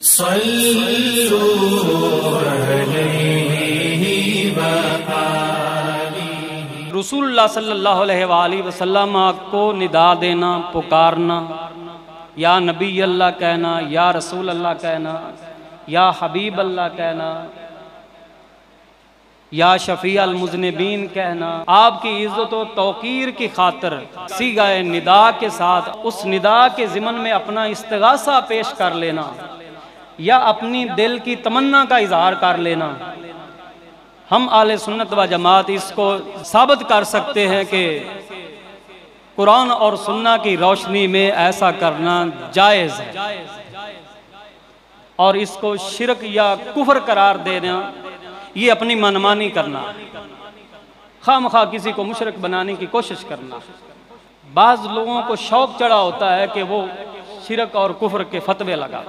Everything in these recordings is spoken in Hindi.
सल्लल्लाहु अलैहि रसूलुल्लाह सल्लल्लाहु अलैहि वसल्लम को निदा देना, पुकारना, या नबी अल्लाह कहना, या रसूल अल्लाह कहना, या हबीब अल्लाह कहना, या शफी अल मुज़निबीन कहना, आपकी इज़्ज़त व तौक़ीर की खातिर सीगाए निदा के साथ उस निदा के ज़िमन में अपना इस्तिग़ासा पेश कर लेना या अपनी दिल की तमन्ना का इजहार कर लेना। हम आले सुन्नत व जमात इसको साबित कर सकते हैं कि कुरान और सुन्ना की रोशनी में ऐसा करना जायज़ है और इसको शिरक या कुफ्र करार देना ये अपनी मनमानी करना, खामखा किसी को मुशरिक बनाने की कोशिश करना। बाज़ लोगों को शौक चढ़ा होता है कि वो शिरक और कुफ्र के फतवे लगा।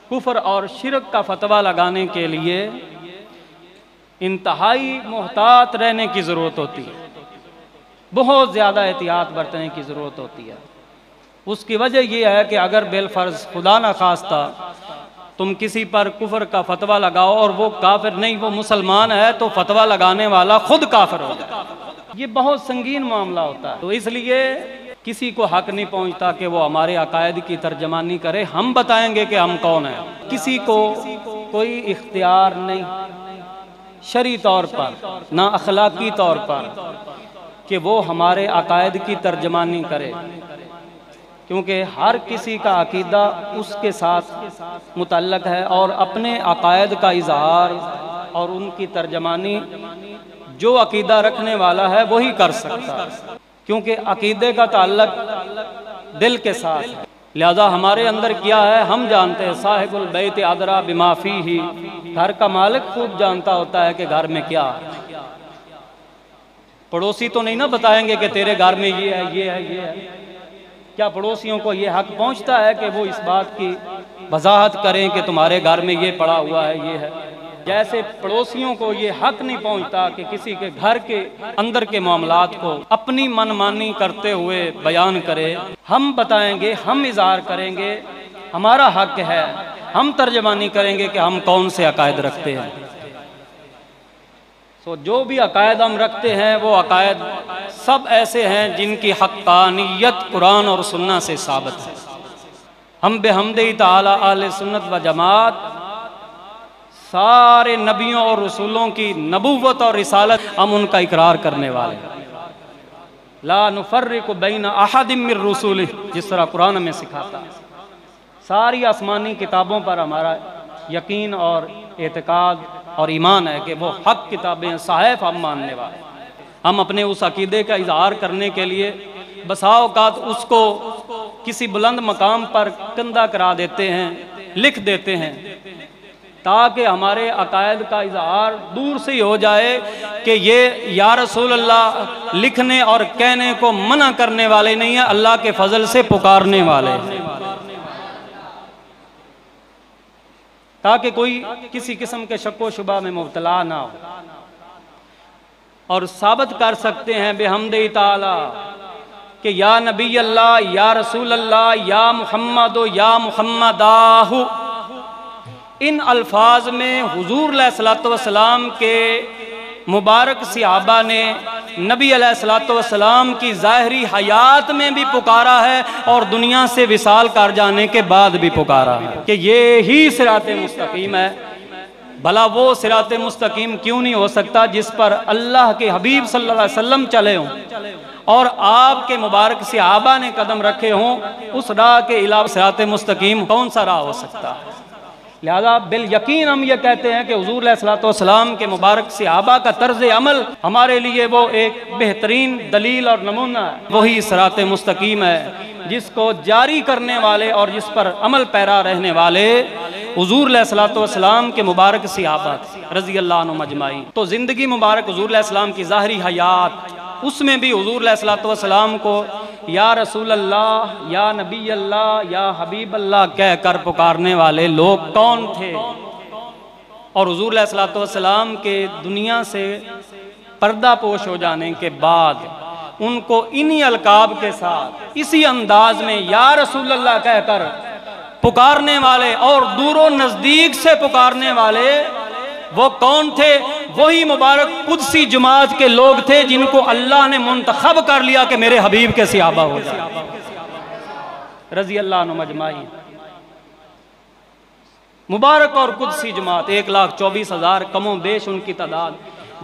कुफ्र और शिरक का फतवा लगाने के लिए इंतहाई मोहतात रहने की ज़रूरत होती है, बहुत ज़्यादा एहतियात बरतने की ज़रूरत होती है। उसकी वजह यह है कि अगर बिलफर्ज खुदा न खास्ता तुम किसी पर कुफ्र का फतवा लगाओ और वो काफिर नहीं, वो मुसलमान है, तो फतवा लगाने वाला खुद काफिर हो जाए। ये बहुत संगीन मामला होता है। तो इसलिए किसी को हक नहीं पहुंचता कि वो हमारे अकायद की तर्जमानी करे। हम बताएंगे कि हम कौन हैं। किसी को कोई इख्तियार नहीं शरी तौर पर ना अखलाकी तौर पर कि वो हमारे अकायद की तर्जमानी करे, क्योंकि हर किसी का अकीदा उसके साथ मुतल्लक है और अपने अकायद का इजहार और उनकी तर्जमानी जो अकीदा रखने वाला है वही कर सकता है, क्योंकि अकीदे का ताल्लुक दिल के साथ है। लिहाजा हमारे अंदर क्या है हम जानते हैं। साहिबुल बैत अदरा बिमा फीही, घर का मालिक खूब जानता होता है कि घर में क्या है। पड़ोसी तो नहीं ना बताएंगे कि तेरे घर में ये है, ये है, ये है। क्या पड़ोसियों को ये हक पहुंचता है कि वो इस बात की वजाहत करें कि तुम्हारे घर में ये पड़ा हुआ है, ये है। जैसे पड़ोसियों को ये हक नहीं पहुंचता कि किसी के घर के अंदर के मामलात को अपनी मनमानी करते हुए बयान करे। हम बताएंगे, हम इजहार करेंगे, हमारा हक है। हम तर्जमानी करेंगे कि हम कौन से अकायद रखते हैं। तो जो भी अकायद हम रखते हैं वो अकायद सब ऐसे हैं जिनकी हक्कानियत कुरान और सुन्ना से साबित है। हम बेहम्दे ताला आले सुन्नत व जमात सारे नबियों और रसूलों की नबूवत और रिसालत हम उनका इकरार करने वाले हैं। ला नुफर्रिकु बैना अहदिम मिर रुसूलिही, जिस तरह कुरान में सिखाता है। सारी आसमानी किताबों पर हमारा यकीन और एतकाद और ईमान है कि वो हक किताबें हैं, साहिफ हम मानने वाले। हम अपने उस अकीदे का इजहार करने के लिए बसा औकात उसको किसी बुलंद मकाम पर कंधा करा देते हैं, लिख देते हैं, ताकि हमारे अकायद का इजहार दूर से ही हो जाए कि ये या रसूल अल्लाह लिखने और कहने को मना करने वाले नहीं है, अल्लाह के फजल से पुकारने वाले हैं, ताकि कोई किसी किस्म के शक्को शुबा में मुब्तला ना हो। और साबित कर सकते हैं बेहम्दे ताला कि या नबी अल्लाह, या रसूल अल्लाह, या मुहम्मद, या मुहम्मदाहु, इन अल्फाज में हुजूर अलैहिस्सलातु वस्सलाम के मुबारक सहाबा ने नबी अलैहिस्सलातु वस्सलाम की ज़ाहिरी हयात में भी पुकारा है और दुनिया से विसाल कर जाने के बाद भी पुकारा है कि ये ही सिराते मुस्तकीम है। भला वो सिराते मुस्तकीम क्यों नहीं हो सकता जिस पर अल्लाह के हबीब सल्लल्लाहु अलैहि वसल्लम चले हों और आपके मुबारक सहाबा ने कदम रखे हों। उस राह के अलावा सिराते मुस्तकीम कौन सा राह हो सकता है। लिहाजा बिल यकीन हम ये कहते हैं कि हुजूर अलैहिस्सलातु वस्सलाम के मुबारक सहाबा का तर्ज अमल हमारे लिए वो एक बेहतरीन दलील और नमूना है। वही सिराते मुस्तकीम है जिसको जारी करने वाले और जिस पर अमल पैरा रहने वाले हुजूर अलैहिस्सलातु वस्सलाम के मुबारक सहाबा रज़ी अल्लाह अन्हुम अजमाइन। तो ज़िंदगी मुबारक हुजूर अलैहिस्सलाम की ज़ाहिरी हयात, उसमें भी हुजूर अलैहिस्सलातु वस्सलाम को या रसूल अल्लाह, या नबी अल्लाह, या हबीब अल्लाह कह कर पुकारने वाले लोग कौन थे। और हुजूर अलैहिस्सलातु वस्सलाम के दुनिया से पर्दा पोश हो जाने के बाद उनको इन्हीं अलकाब के साथ इसी अंदाज में या रसूल अल्लाह कहकर पुकारने वाले और दूरों नजदीक से पुकारने वाले वो कौन थे? वही मुबारक कुदसी जमात के लोग थे जिनको अल्लाह ने मुंतखब कर लिया कि मेरे हबीब के सहाबा हो जाए, रजी अल्लाह अन्हुम अजमाइन। मुबारक और कुदसी जमात 1,24,000 कमो बेश उनकी तादाद।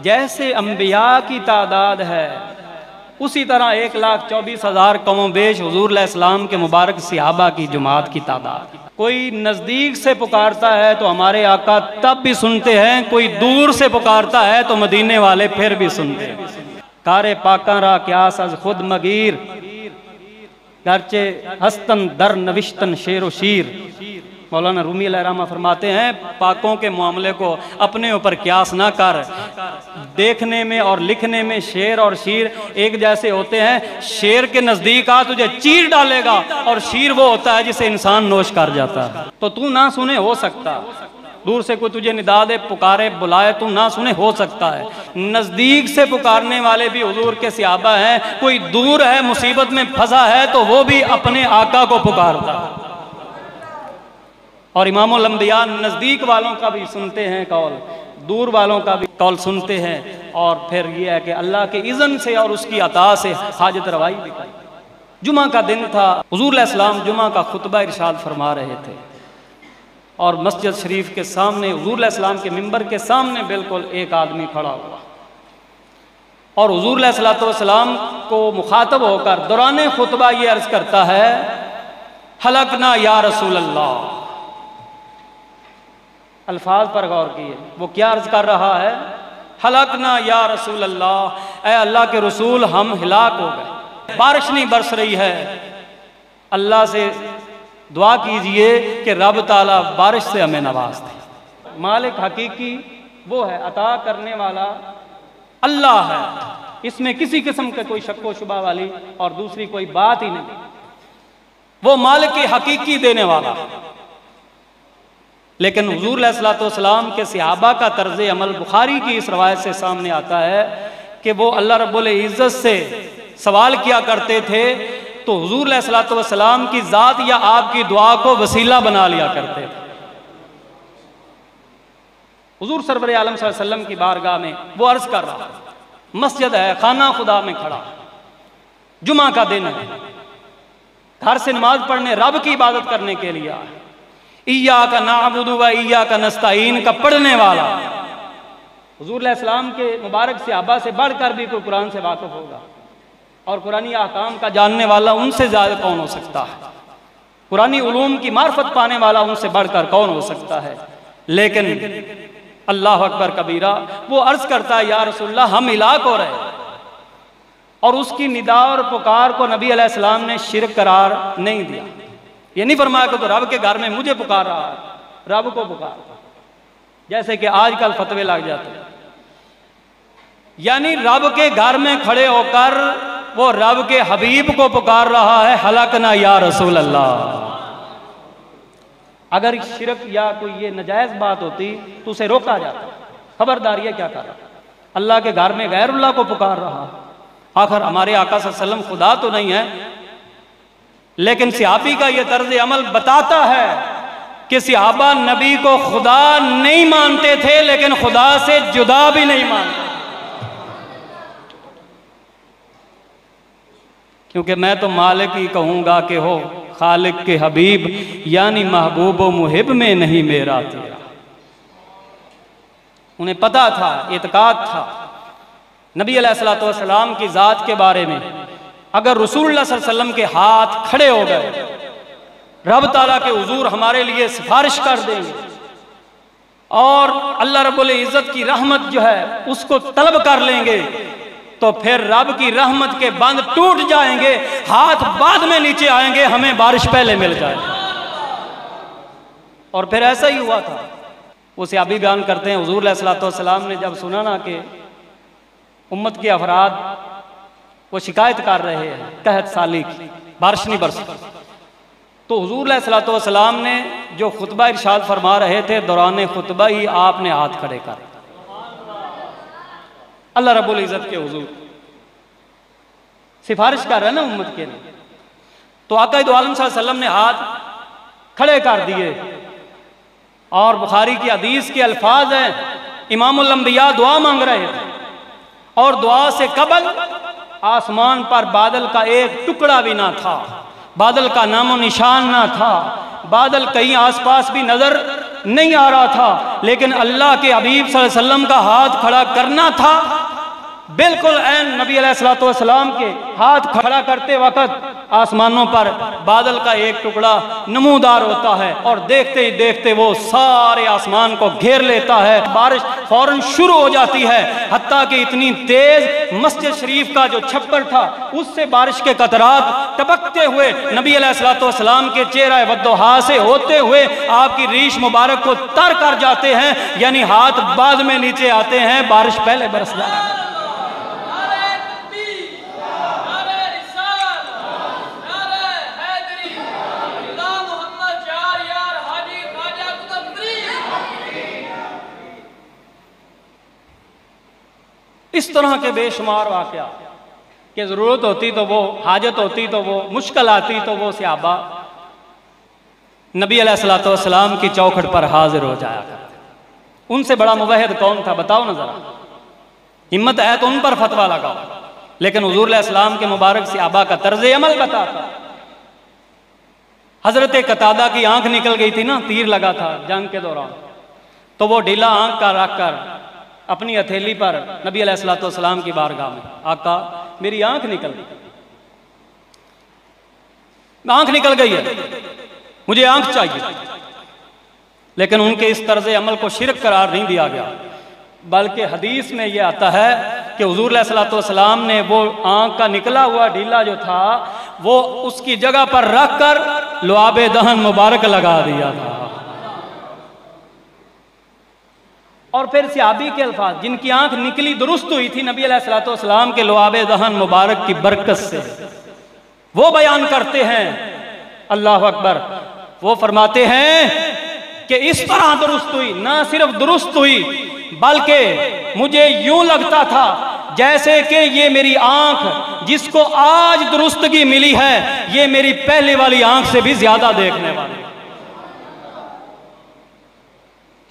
जैसे अंबिया की तादाद है उसी तरह 1,24,000 कमो बेश हुजूर अलैहिस्सलाम के मुबारक सहाबा की जमात की तादाद। कोई नज़दीक से पुकारता है तो हमारे आका तब भी सुनते हैं, कोई दूर से पुकारता है तो मदीने वाले फिर भी सुनते हैं। कारे पाका रा क्यास अज खुद मगीर गर्चे हस्तन दर नविश्तन शेर व शीर। मौलाना रूमी अलैहिर्रहमा फरमाते हैं, पाकों के मामले को अपने ऊपर क्यास ना कर। देखने में और लिखने में शेर और शीर एक जैसे होते हैं। शेर के नजदीक आ तुझे चीर डालेगा और शीर वो होता है जिसे इंसान नोश कर जाता है। तो तू ना सुने हो सकता, दूर से कोई तुझे निदा दे, पुकारे, बुलाए, तू ना सुने हो सकता है। नजदीक से पुकारने वाले भी हुजूर के सहाबा हैं। कोई दूर है, मुसीबत में फंसा है तो वो भी अपने आका को पुकारता है। और इमामुल अंबिया नज़दीक वालों का भी सुनते हैं कौल, दूर वालों का भी कौल सुनते हैं। और फिर यह है कि अल्लाह के इज़्न से और उसकी अता से हाजत रवाई भी की। जुमा का दिन था, हुजूर अलैहिस्सलाम जुमा का खुतबा इरशाद फरमा रहे थे और मस्जिद शरीफ के सामने हुजूर अलैहिस्सलाम के मिंबर के सामने बिल्कुल एक आदमी खड़ा हुआ और हुजूर अलैहिस्सलाम को मुखातब होकर दौरान खुतबा ये अर्ज करता है, हलकना या रसूल अल्लाह। अल्फाज पर गौर किए, वो क्या अर्ज कर रहा है? हलकना या रसूल अल्लाह, ऐ अल्लाह के रसूल हम हिलाक हो गए, बारिश नहीं बरस रही है। अल्लाह से दुआ कीजिए कि रब ताला बारिश से हमें नवाज दे। मालिक हकीकी वो है, अता करने वाला अल्लाह है, इसमें किसी किस्म का कोई शक्को शुबा वाली और दूसरी कोई बात ही नहीं। वो मालिक हकीकी देने वाला। लेकिन हुजूर अलैहिस्सलाम के सहाबा का तर्ज अमल बुखारी की इस रवायत से सामने आता है कि वो अल्लाह रब्बुल इज़्ज़त से सवाल किया करते थे तो हुजूर अलैहिस्सलाम की ज़ात या आपकी दुआ को वसीला बना लिया करते थे। हुजूर सरवर आलम सल्लल्लाहु अलैहि वसल्लम की बारगाह में वो अर्ज कर रहा, मस्जिद है, खाना खुदा में खड़ा, जुमा का दिन है, घर से नमाज पढ़ने, रब की इबादत करने के लिए आया। इय्याका नअबुदु व इय्याका नस्तईन का पढ़ने वाला हुजूर अलैहिस्सलाम के मुबारक सहाबा से बढ़कर भी कोई कुरान से वाकिफ होगा और कुरानी अहकाम का जानने वाला उनसे ज़्यादा कौन हो सकता है? कुरानी उलूम की मार्फत पाने वाला उनसे बढ़कर कौन हो सकता है? लेकिन अल्लाह अकबर कबीरा, वो अर्ज करता है, या रसूलल्लाह हम हिलाक हो रहे। और उसकी निदा और पुकार को नबी अलैहिस्सलाम ने शिरक करार नहीं दिया। ये नहीं फरमाया कि तो रब के घर में मुझे पुकार रहा है, रब को पुकार, जैसे कि आजकल फतवे लग जाते हैं। यानी रब के घर में खड़े होकर वो रब के हबीब को पुकार रहा है, हलकना या रसूल अल्लाह। अगर शिरक या कोई ये नजायज बात होती तो उसे रोका जाता, खबरदार ये क्या कर रहा, अल्लाह के घर में गैरुल्लाह को पुकार रहा। आखिर हमारे आका सल्लल्लाहु अलैहि वसल्लम खुदा तो नहीं है, लेकिन सहाबी का यह तर्ज अमल बताता है कि सहाबा नबी को खुदा नहीं मानते थे लेकिन खुदा से जुदा भी नहीं मानते। क्योंकि मैं तो मालिक ही कहूंगा कि हो खालिक के हबीब, यानी महबूब व मुहिब में नहीं मेरा तेरा। उन्हें पता था, इत्काद था नबी अलैहिस्सलातु वस्सलाम की जात के बारे में। अगर रसूलुल्लाह सल्लल्लाहु अलैहि वसल्लम के हाथ खड़े हो गए, रब ताला के हुजूर हमारे लिए सिफारिश कर देंगे और अल्लाह रब्बुल इज़्ज़त की रहमत जो है उसको तलब कर लेंगे, तो फिर रब की रहमत के बंद टूट जाएंगे, हाथ बाद में नीचे आएंगे, हमें बारिश पहले मिल जाएगी। और फिर ऐसा ही हुआ था। वो सहाबी बयान करते हैं, हुजूर अलैहिस्सलातु वस्सलाम ने जब सुना ना कि उम्मत के अफराद वो शिकायत कर रहे हैं कहत साली की, बारिश नहीं बरस, तो हुजूर अलैहिस्सलातु वस्सलाम ने जो खुतबा इरशाद फरमा रहे थे, दौरान खुतबा ही आपने हाथ खड़े कर, अल्लाह रब्बुल इज़्ज़त के हुजूर सिफारिश कर रहे हैं ना उम्मत के लिए। तो आका दो आलम सल्लल्लाहु अलैहि वसल्लम ने हाथ खड़े कर दिए। और बुखारी की हदीस के अल्फाज हैं, इमामुल अंबिया दुआ मांग रहे थे और दुआ से कबल आसमान पर बादल का एक टुकड़ा भी ना था, बादल का नामो निशान ना था, बादल कहीं आसपास भी नजर नहीं आ रहा था। लेकिन अल्लाह के हबीब सल्लल्लाहु अलैहि वसल्लम का हाथ खड़ा करना था, बिल्कुल ऐन नबी अलैहिस्सलातु वस्सलाम के हाथ खड़ा करते वक्त आसमानों पर बादल का एक टुकड़ा नमूदार होता है और देखते ही देखते वो सारे आसमान को घेर लेता है। बारिश फौरन शुरू हो जाती है, हत्ता कि इतनी तेज मस्जिद शरीफ का जो छप्पर था उससे बारिश के कतरात टपकते हुए नबी अलैहिस्सलातु वस्सलाम के चेहरे वद्दुहा से होते हुए आपकी रीश मुबारक को तर कर जाते हैं, यानी हाथ बाद में नीचे आते हैं, बारिश पहले बरस जाती है। इस तरह के बेशुमार वाक़या कि ज़रूरत होती तो वो, हाजत होती तो वो, मुश्किल आती तो वो सहाबा नबी अलैहिस्सलातु वस्सलाम की चौखट पर हाजिर हो जाया करते। उनसे बड़ा मुवहिद कौन था बताओ ना जरा, हिम्मत है तो उन पर फतवा लगाओ। लेकिन हुजूर अलैहिस्सलाम के मुबारक सहाबा का तर्ज अमल बताता। हजरत कतादा की आंख निकल गई थी ना, तीर लगा था जंग के दौरान, तो वो ढीला आंख का रख कर अपनी हथेली पर नबी अलैहिस्सलातु वस्सलाम की बारगाह में, आका मेरी आंख निकल गई, आंख निकल गई है, मुझे आंख चाहिए। लेकिन उनके इस तर्ज अमल को शिरक करार नहीं दिया गया, बल्कि हदीस में यह आता है कि हुजूर अलैहिस्सलातु वस्सलाम ने वो आंख का निकला हुआ ढीला जो था वो उसकी जगह पर रख कर लुआबे दहन मुबारक लगा दिया था। और फिर सहाबी के अल्फाज, जिनकी आंख निकली दुरुस्त हुई थी नबी अलैहिस्सलातु वस्सलाम के लुआबे दहन मुबारक की बरकत से, वो बयान करते हैं, अल्लाह अकबर, वो फरमाते हैं कि इस तरह दुरुस्त हुई, ना सिर्फ दुरुस्त हुई बल्कि मुझे यूं लगता था जैसे कि ये मेरी आंख जिसको आज दुरुस्तगी मिली है ये मेरी पहले वाली आंख से भी ज्यादा देखने वाली।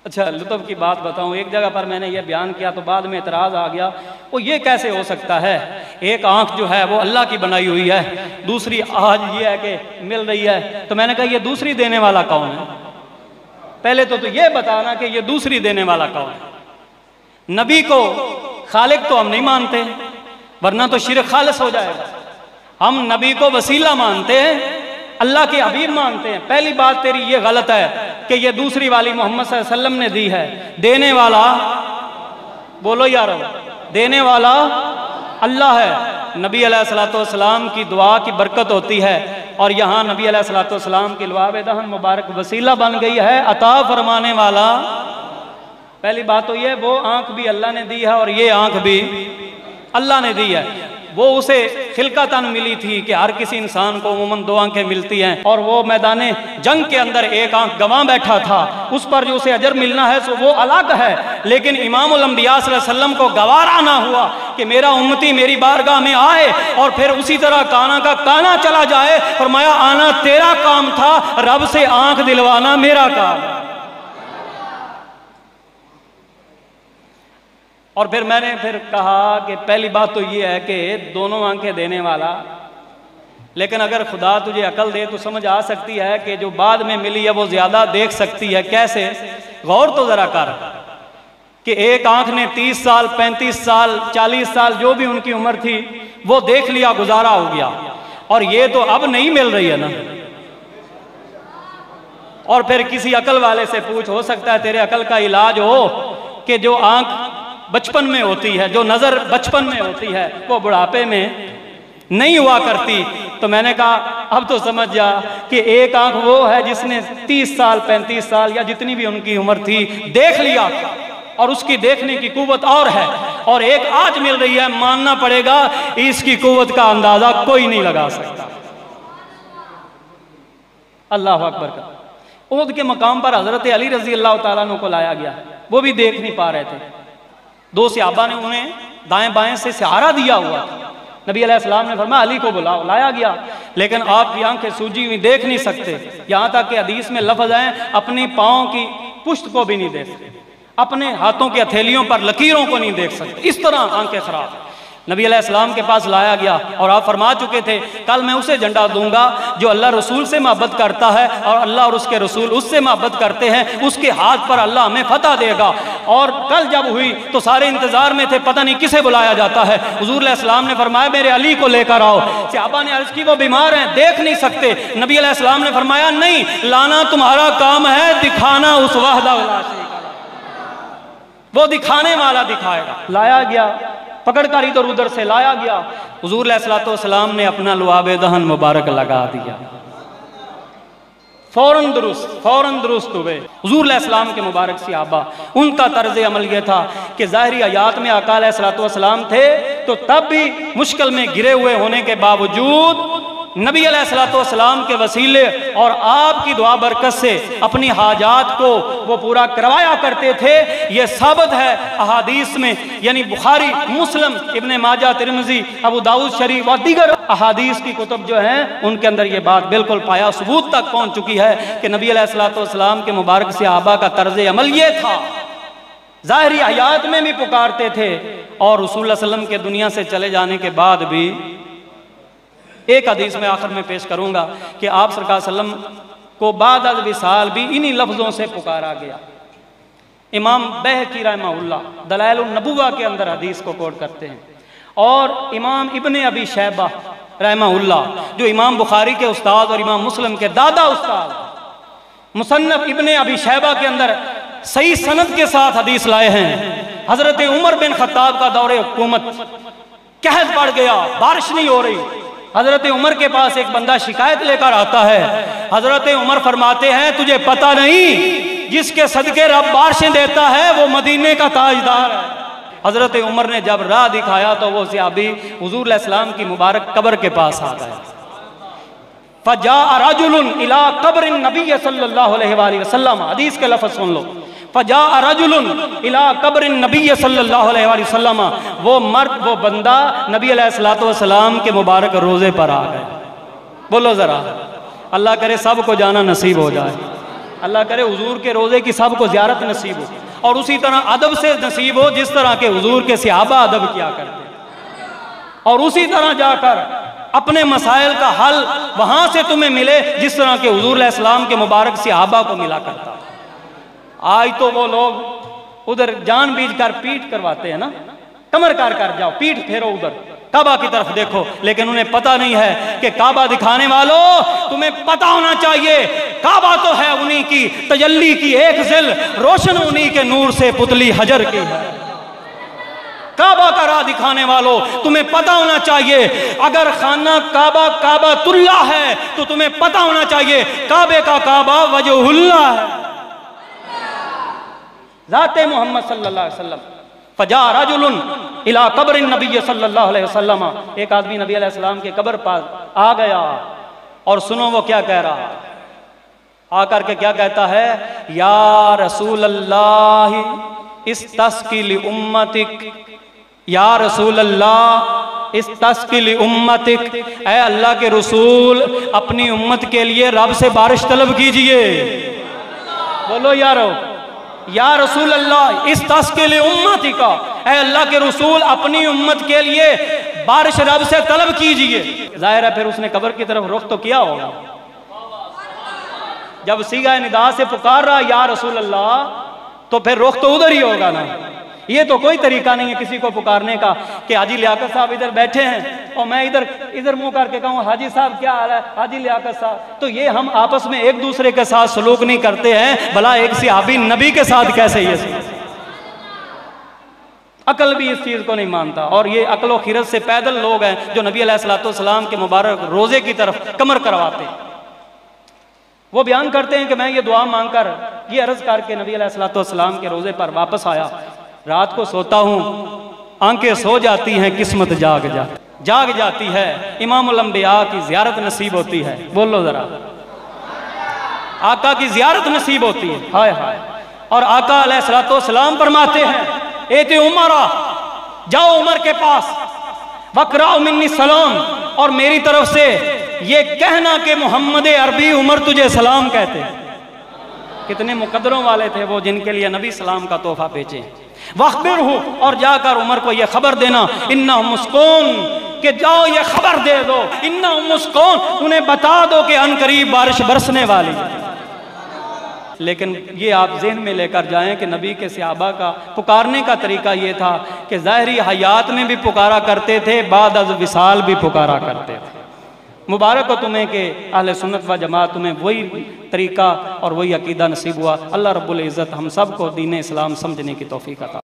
अच्छा लुत्फ की बात बताऊं, एक जगह पर मैंने ये बयान किया तो बाद में एतराज़ आ गया, वो ये कैसे हो सकता है, एक आंख जो है वो अल्लाह की बनाई हुई है, दूसरी आज ये है कि मिल रही है। तो मैंने कहा ये दूसरी देने वाला कौन है, पहले तो ये बताना कि ये दूसरी देने वाला कौन है। नबी को खालिक तो हम नहीं मानते, वरना तो शिरक खालिस हो जाएगा। हम नबी को वसीला मानते हैं, अल्लाह के हबीब मानते हैं। पहली बात तेरी ये गलत है कि ये दूसरी वाली मोहम्मद सल्लल्लाहु अलैहि वसल्लम ने दी है, देने वाला बोलो यार, देने वाला अल्लाह है। नबी अलैहिस्सलातु वस्सलाम की दुआ की बरकत होती है और यहाँ नबी अलैहिस्सलातु वस्सलाम की लुआबे दहन मुबारक वसीला बन गई है, अता फरमाने वाला। पहली बात तो ये, वो आंख भी अल्लाह ने दी है और ये आंख भी अल्लाह ने दी है। वो उसे खिलकतन मिली थी कि हर किसी इंसान को उमूमन दो आंखें मिलती हैं, और वो मैदान जंग के अंदर एक आंख गंवा बैठा था, उस पर जो उसे अजर मिलना है सो वो अलग है। लेकिन इमामुल अंबिया सल्लल्लाहु अलैहि वसल्लम को गवारा ना हुआ कि मेरा उम्मती मेरी बारगाह में आए और फिर उसी तरह काना का काना चला जाए। फरमाया आना तेरा काम था, रब से आंख दिलवाना मेरा काम। और फिर मैंने कहा कि पहली बात तो ये है कि दोनों आंखें देने वाला, लेकिन अगर खुदा तुझे अकल दे तो समझ आ सकती है कि जो बाद में मिली है वो ज्यादा देख सकती है। कैसे, गौर तो जरा कर कि एक आंख ने 30 साल 35 साल 40 साल जो भी उनकी उम्र थी वो देख लिया, गुजारा हो गया, और ये तो अब नहीं मिल रही है ना। और फिर किसी अकल वाले से पूछ, हो सकता है तेरे अकल का इलाज हो कि जो आंख बचपन में होती है, जो नजर बचपन में होती है वो बुढ़ापे में नहीं हुआ करती। तो मैंने कहा अब तो समझ जा कि एक आंख वो है जिसने 30 साल 35 साल या जितनी भी उनकी उम्र थी देख लिया और उसकी देखने की कुव्वत और है, और एक आज मिल रही है, मानना पड़ेगा इसकी कुव्वत का अंदाजा कोई नहीं लगा सकता। अल्लाह अकबर का उहद के मकाम पर हजरत अली रजी अल्लाह तआला अन्हु को लाया गया, वो भी देख नहीं पा रहे थे। दो सहाबा ने उन्हें दाएं बाएं से सहारा दिया हुआ था, नबी अलैहिस्सलाम ने फरमाया अली को बुलाओ। लाया गया, लेकिन आपकी आंखें सूजी हुई, देख नहीं सकते। यहाँ तक कि हदीस में लफ्ज़ है अपनी पाँव की पुश्त को भी नहीं देख सकते, अपने हाथों की हथेलियों पर लकीरों को नहीं देख सकते, इस तरह आंखें खराब। नबी अलैहिस्सलाम के पास लाया गया और आप फरमा चुके थे कल मैं उसे झंडा दूंगा जो अल्लाह रसूल से मोहब्बत करता है और अल्लाह और उसके रसूल उससे मोहब्बत करते हैं, उसके हाथ पर अल्लाह हमें फतह देगा। और कल जब हुई तो सारे इंतजार में थे, पता नहीं किसे बुलाया जाता है। हुजूर अलैहिस्सलाम ने फरमाया मेरे अली को लेकर आओ। सहाबा ने अर्ज की वो बीमार हैं, देख नहीं सकते। नबी अलैहिस्सलाम ने फरमाया नहीं, लाना तुम्हारा काम है, दिखाना उस वहदा ला शरीका लह, वो दिखाने वाला दिखाएगा। लाया गया, पकड़कर इधर उधर से लाया गया। हुजूर अलैहिस्सलाम ने अपना लुआबे दहन मुबारक लगा दिया, फौरन दुरुस्त हुए। हुजूर अलैहिस्सलाम के मुबारक सहाबा, उनका तर्ज अमल यह था कि ज़ाहिरी हयात में आका अलैहिस्सलाम थे तो तब भी मुश्किल में गिरे हुए होने के बावजूद नबी अलैहिस्सलाम के वसीले और आपकी दुआ बरकत से अपनी हाजात को वो पूरा करवाया करते थे। ये साबित है अहादीस में, यानी बुखारी, मुस्लिम, इब्ने माजा, तिरमिज़ी, अबू दाऊद शरीफ और दीगर अहादीस की कुतुब जो हैं उनके अंदर ये बात बिल्कुल पाया सबूत तक पहुँच चुकी है कि नबी अलैहिस्सलाम के मुबारक सहाबा का तर्ज अमल ये था, ज़ाहिरी हयात में भी पुकारते थे और रसूल सल्लल्लाहु अलैहि वसल्लम के दुनिया से चले जाने के बाद भी। एक हदीस में आखिर में पेश करूंगा कि आप सरकार सल्लम को बाद अज़ विसाल भी इन्हीं लफ्ज़ों से पुकारा गया। इमाम बैहक़ी रहमहुल्लाह दलाइल नबुव्वा के अंदर हदीस को कोट करते हैं और इमाम इब्ने अबी शैबा रहमहुल्लाह जो इमाम बुखारी के उस्ताद और इमाम मुस्लिम के दादा उस्ताद, मुसन्नफ इब्ने अबी शैबा के अंदर सही सनद के साथ हदीस लाए हैं। हज़रत उमर बिन खत्ताब का दौरे हुकूमत, कहत पड़ गया, बारिश नहीं हो रही। हजरत उमर के पास एक बंदा शिकायत लेकर आता है। हजरत उमर फरमाते हैं तुझे पता नहीं जिसके सदके रब बारिशें देता है वो मदीने का ताजदार है। हजरत उमर ने जब राह दिखाया तो वो सहाबी हुजूर अलैहिस्सलाम की मुबारक कब्र के पास आ गए। फजाअ रजुलुन इला कब्र नबी सल्लल्लाहु अलैहि वसल्लम, हदीस के लफ्ज़ सुन लो, फजाअ रजुलुन इला कब्र नबी सल्लल्लाहु अलैहि वसल्लम, वो मर्द, वो बंदा नबी अलैहिस्सलाम के मुबारक रोज़े पर आ गए। बोलो ज़रा, अल्लाह करे सब को जाना नसीब हो जाए, अल्लाह करे हुजूर के रोज़े की सब को ज़ियारत नसीब हो और उसी तरह अदब से नसीब हो जिस तरह के हुजूर के सहाबा अदब किया करते, और उसी तरह जाकर अपने मसाइल का हल वहाँ से तुम्हें मिले जिस तरह के हुजूर अलैहिस्सलाम के मुबारक सहाबा को मिला करता। आज तो वो लोग उधर जानबूझ कर पीठ करवाते हैं ना, कमर कर जाओ, पीठ फेरो उधर काबा की तरफ देखो, लेकिन उन्हें पता नहीं है कि काबा दिखाने वालों तुम्हें पता होना चाहिए काबा तो है उन्हीं की, तजल्ली की एक जिल रोशन उन्हीं के नूर से पुतली हजर की है। काबा का राह दिखाने वालों तुम्हें पता होना चाहिए अगर खाना काबा काबातुल्लाह है तो तुम्हें पता होना चाहिए काबे का काबा वजहुल्लाह है, ज़ाते मोहम्मद सल्लल्लाहु अलैहि वसल्लम। फजा रजुलुन इला कब्र नबी सल्लल्लाहु अलैहि वसल्लम, एक आदमी नबी अलैहि सल्लम के कब्र पर आ गया और सुनो वो क्या कह रहा, आकर के क्या कहता है, या रसूल अल्लाह इस्तस्किल उम्मतिक, या रसूल अल्लाह इस्तस्किल उम्मतिक, ऐ अल्लाह के रसूल अपनी उम्मत के लिए रब से बारिश तलब कीजिए। बोलो यारो, या रसूल अल्लाह इस्तस्किल उम्मतिका, ऐ अल्लाह के रसूल अपनी उम्मत के लिए बारिश रब से तलब कीजिए। जाहिर है फिर उसने कब्र की तरफ रुख तो किया होगा, जब सीगा निदा से पुकार रहा या रसूल अल्लाह तो फिर रुख तो उधर ही होगा ना। ये तो कोई तरीका नहीं है किसी को पुकारने का कि हाजी लियाकत साहब इधर बैठे हैं और मैं इधर मुंह करके कहूँ हाजी साहब क्या हाल है, हाजी लियाकत साहब। तो ये हम आपस में एक दूसरे के साथ सलूक नहीं करते हैं, भला एक सहाबी नबी के साथ कैसे ये अकल भी इस चीज को नहीं मानता। और ये अकलो खिरत से पैदल लोग हैं जो नबी अलैहिस्सलाम के मुबारक रोजे की तरफ कमर करवाते हैं। वो बयान करते हैं कि मैं ये दुआ मांगकर ये अर्ज करके नबी अलैहिस्सलाम के रोजे पर वापस आया, रात को सोता हूँ, आंखें सो जाती हैं, किस्मत जाग जाती है, इमामुल अंबिया की ज़ियारत नसीब होती है। बोलो जरा, आका की ज़ियारत नसीब होती है। हाय हाय। और आका अलैहिस्सलाम फरमाते हैं, एते उमरा, जाओ उमर के पास, वक़राउ मिन्नी सलाम, और मेरी तरफ से ये कहना कि मोहम्मद अरबी उमर तुझे सलाम कहते हैं। कितने मुकद्दरों वाले थे वो जिनके लिए नबी सलाम का तोहफा बेचे। वख़बिर हूँ, और जाकर उमर को ये खबर देना, इन्ना मुस्कून, कि जाओ ये खबर दे दो, इन्ना मुस्कून, उन्हें बता दो कि अनकरीब बारिश बरसने वाली। लेकिन ये आप ज़हन में लेकर जाएं कि नबी के सहाबा का पुकारने का तरीका ये था कि ज़ाहिरी हयात में भी पुकारा करते थे, बाद अज़ विसाल भी पुकारा करते थे। मुबारक हो तुम्हें कि अहले सुन्नत व जमात तुम्हें वही तरीका और वही अकीदा नसीब हुआ। अल्लाह रब्बुल इज़्ज़त हम सब को दीन इस्लाम समझने की तौफीक अता।